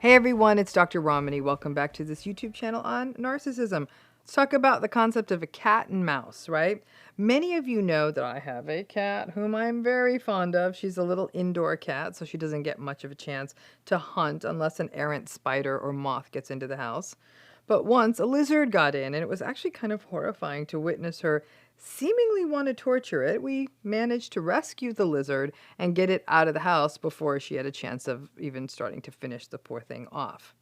Hey everyone, it's Dr. Ramani. Welcome back to this YouTube channel on narcissism. Let's talk about the concept of a cat and mouse, right? Many of you know that I have a cat whom I'm very fond of. She's a little indoor cat, so she doesn't get much of a chance to hunt unless an errant spider or moth gets into the house. But once a lizard got in, and it was actually kind of horrifying to witness her seemingly want to torture it. We managed to rescue the lizard and get it out of the house before she had a chance of even starting to finish the poor thing off.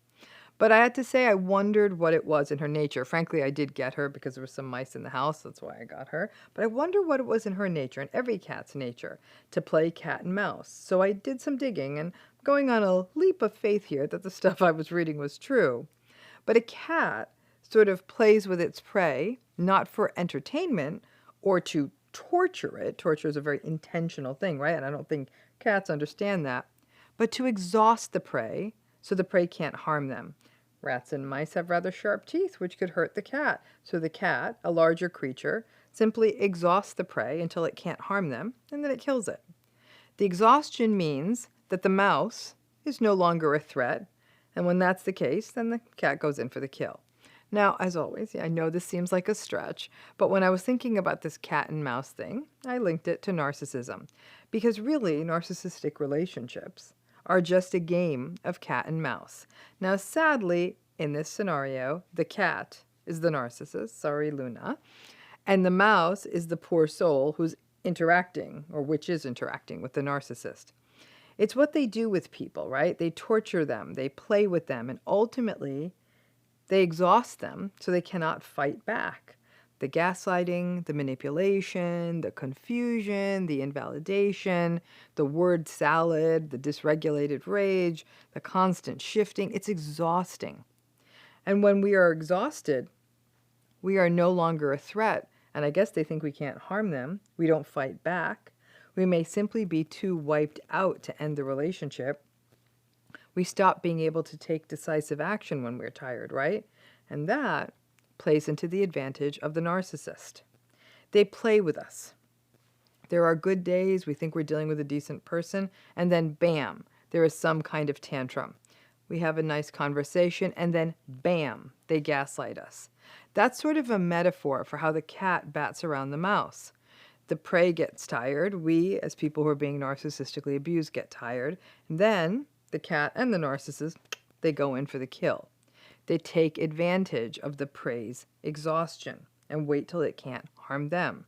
But I had to say, I wondered what it was in her nature. Frankly, I did get her because there were some mice in the house. That's why I got her. But I wonder what it was in her nature, and every cat's nature, to play cat and mouse. So I did some digging, and going on a leap of faith here that the stuff I was reading was true. But a cat sort of plays with its prey, not for entertainment or to torture it. Torture is a very intentional thing, right? And I don't think cats understand that. But to exhaust the prey so the prey can't harm them. Rats and mice have rather sharp teeth, which could hurt the cat. So the cat, a larger creature, simply exhausts the prey until it can't harm them, and then it kills it. The exhaustion means that the mouse is no longer a threat, and when that's the case, then the cat goes in for the kill. Now, as always, I know this seems like a stretch, but when I was thinking about this cat and mouse thing, I linked it to narcissism. Because really, narcissistic relationships are just a game of cat and mouse. Now, sadly, in this scenario, the cat is the narcissist, sorry Luna, and the mouse is the poor soul who's interacting, or which is interacting with the narcissist. It's what they do with people, right? They torture them, they play with them, and ultimately they exhaust them so they cannot fight back. The gaslighting, the manipulation, the confusion, the invalidation, the word salad, the dysregulated rage, the constant shifting, it's exhausting. And when we are exhausted, we are no longer a threat, and I guess they think we can't harm them. We don't fight back. We may simply be too wiped out to end the relationship. We stop being able to take decisive action when we're tired, right? And that plays into the advantage of the narcissist. They play with us. There are good days, we think we're dealing with a decent person, and then bam, there is some kind of tantrum. We have a nice conversation, and then bam, they gaslight us. That's sort of a metaphor for how the cat bats around the mouse. The prey gets tired. We, as people who are being narcissistically abused, get tired. And then the cat and the narcissist, they go in for the kill. They take advantage of the prey's exhaustion and wait till it can't harm them.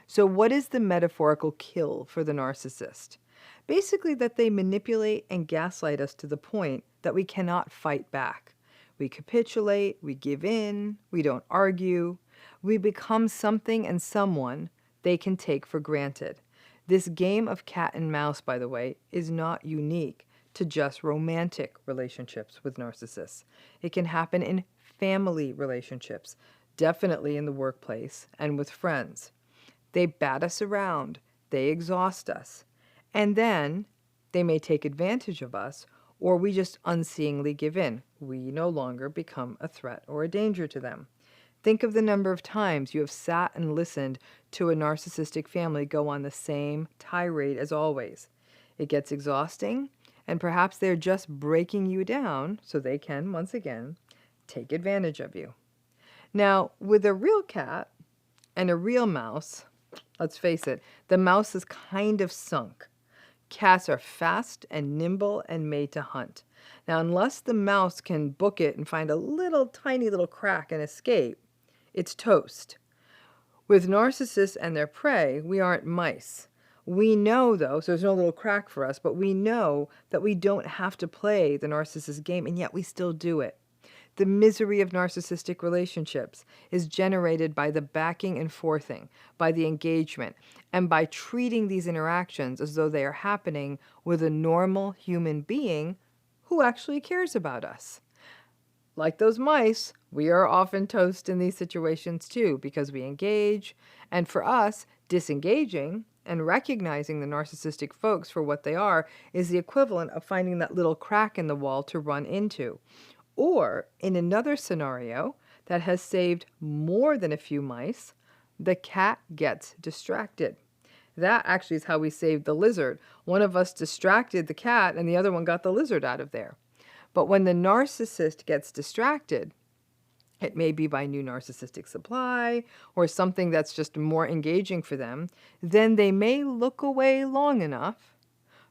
So what is the metaphorical kill for the narcissist? Basically that they manipulate and gaslight us to the point that we cannot fight back. We capitulate, we give in, we don't argue. We become something and someone they can take for granted. This game of cat and mouse, by the way, is not unique to just romantic relationships with narcissists. It can happen in family relationships, definitely in the workplace, and with friends. They bat us around, they exhaust us, and then they may take advantage of us, or we just unseeingly give in. We no longer become a threat or a danger to them. Think of the number of times you have sat and listened to a narcissistic family go on the same tirade as always. It gets exhausting, and perhaps they're just breaking you down so they can, once again, take advantage of you. Now, with a real cat and a real mouse, let's face it, the mouse is kind of sunk. Cats are fast and nimble and made to hunt. Now, unless the mouse can book it and find a little tiny little crack and escape, it's toast. With narcissists and their prey, we aren't mice. We know, though, so there's no little crack for us, but we know that we don't have to play the narcissist game, and yet we still do it. The misery of narcissistic relationships is generated by the backing and forthing, by the engagement, and by treating these interactions as though they are happening with a normal human being who actually cares about us. Like those mice, we are often toast in these situations too, because we engage, and for us, disengaging and recognizing the narcissistic folks for what they are is the equivalent of finding that little crack in the wall to run into. Or, in another scenario that has saved more than a few mice, the cat gets distracted. That actually is how we saved the lizard. One of us distracted the cat and the other one got the lizard out of there. But when the narcissist gets distracted, it may be by new narcissistic supply or something that's just more engaging for them, then they may look away long enough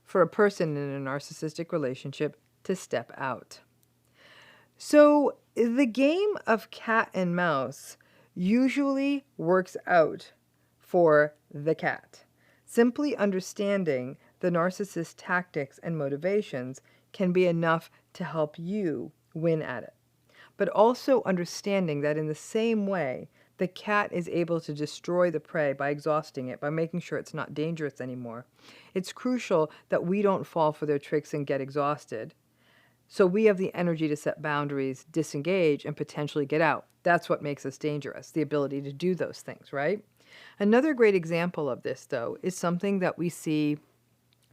for a person in a narcissistic relationship to step out. So the game of cat and mouse usually works out for the cat. Simply understanding the narcissist's tactics and motivations can be enough to help you win at it. But also understanding that in the same way, the cat is able to destroy the prey by exhausting it, by making sure it's not dangerous anymore. It's crucial that we don't fall for their tricks and get exhausted. So we have the energy to set boundaries, disengage, and potentially get out. That's what makes us dangerous, the ability to do those things, right? Another great example of this, though, is something that we see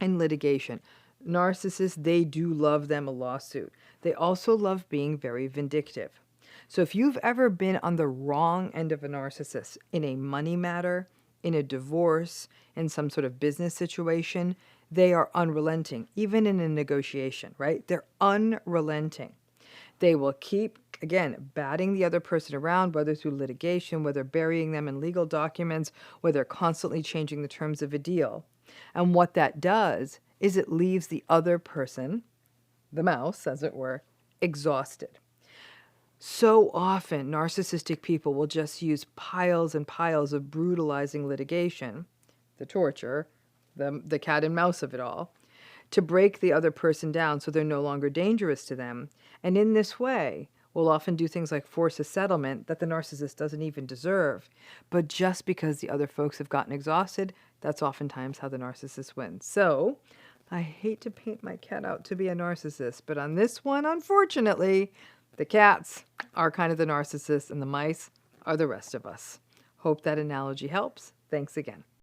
in litigation. Narcissists, they do love them a lawsuit. They also love being very vindictive. So if you've ever been on the wrong end of a narcissist in a money matter, in a divorce, in some sort of business situation, they are unrelenting, even in a negotiation, right? They're unrelenting. They will keep, again, batting the other person around, whether through litigation, whether burying them in legal documents, whether constantly changing the terms of a deal. And what that does is it leaves the other person, the mouse, as it were, exhausted. So often, narcissistic people will just use piles and piles of brutalizing litigation, the torture, the cat and mouse of it all, to break the other person down so they're no longer dangerous to them. And in this way, will often do things like force a settlement that the narcissist doesn't even deserve. But just because the other folks have gotten exhausted, that's oftentimes how the narcissist wins. So I hate to paint my cat out to be a narcissist, but on this one, unfortunately, the cats are kind of the narcissists and the mice are the rest of us. Hope that analogy helps. Thanks again.